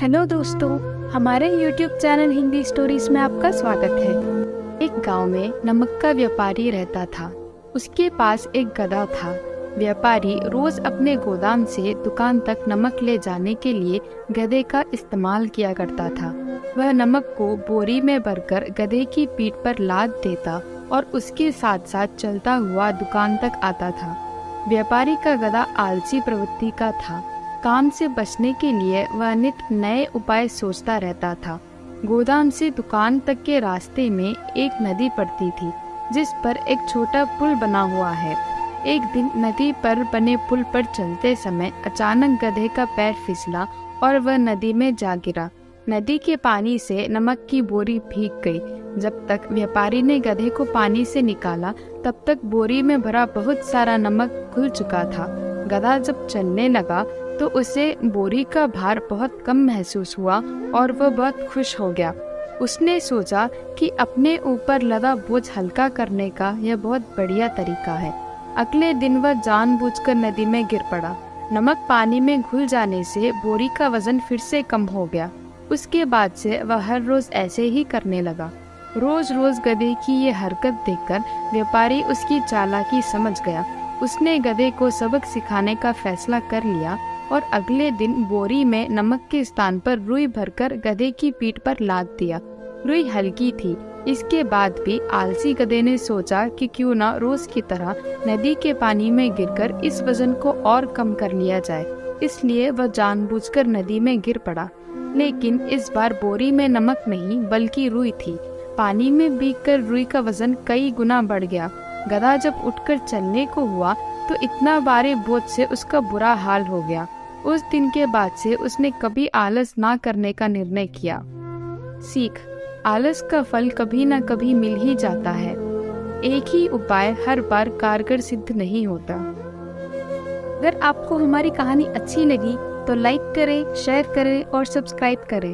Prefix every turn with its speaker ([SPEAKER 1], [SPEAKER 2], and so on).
[SPEAKER 1] Hello दोस्तों, हमारे YouTube channel Hindi stories में आपका स्वागत है। एक गांव में नमक का व्यापारी रहता था। उसके पास एक गधा था। व्यापारी रोज अपने गोदाम से दुकान तक नमक ले जाने के लिए गधे का इस्तेमाल किया करता था। वह नमक को बोरी में भरकर गधे की पीठ पर लाद देता और उसके साथ साथ चलता हुआ दुकान तक आता था। व्यापारी का गधा आलसी प्रवृत्ति का था। काम से बचने के लिए वह नित नए उपाय सोचता रहता था। गोदाम से दुकान तक के रास्ते में एक नदी पड़ती थी, जिस पर एक छोटा पुल बना हुआ है। एक दिन नदी पर बने पुल पर चलते समय अचानक गधे का पैर फिसला और वह नदी में जा गिरा। नदी के पानी से नमक की बोरी भीग गई। जब तक व्यापारी ने गधे को पानी से निकाला, तब तक बोरी में भरा बहुत सारा नमक घुल चुका था। गधा जब चलने लगा तो उसे बोरी का भार बहुत कम महसूस हुआ और वह बहुत खुश हो गया। उसने सोचा कि अपने ऊपर लदा बोझ हल्का करने का यह बहुत बढ़िया तरीका है। अगले दिन वह जानबूझकर नदी में गिर पड़ा। नमक पानी में घुल जाने से बोरी का वजन फिर से कम हो गया। उसके बाद से वह हर रोज ऐसे ही करने लगा। रोज रोज गधे की ये हरकत देखकर व्यापारी उसकी चालाकी समझ गया। उसने गधे को सबक सिखाने का फैसला कर लिया और अगले दिन बोरी में नमक के स्थान पर रुई भरकर गधे की पीठ पर लाद दिया। रुई हल्की थी। इसके बाद भी आलसी गधे ने सोचा कि क्यों न रोज की तरह नदी के पानी में गिरकर इस वजन को और कम कर लिया जाए। इसलिए वह जानबूझकर नदी में गिर पड़ा। लेकिन इस बार बोरी में नमक नहीं बल्कि रुई थी। पानी में भीगकर रुई का वजन कई गुना बढ़ गया। गधा जब उठकर चलने को हुआ तो इतना भारी बोझ से उसका बुरा हाल हो गया। उस दिन के बाद से उसने कभी आलस ना करने का निर्णय किया। सीख: आलस का फल कभी न कभी मिल ही जाता है। एक ही उपाय हर बार कारगर सिद्ध नहीं होता। अगर आपको हमारी कहानी अच्छी लगी तो लाइक करें, शेयर करें और सब्सक्राइब करें।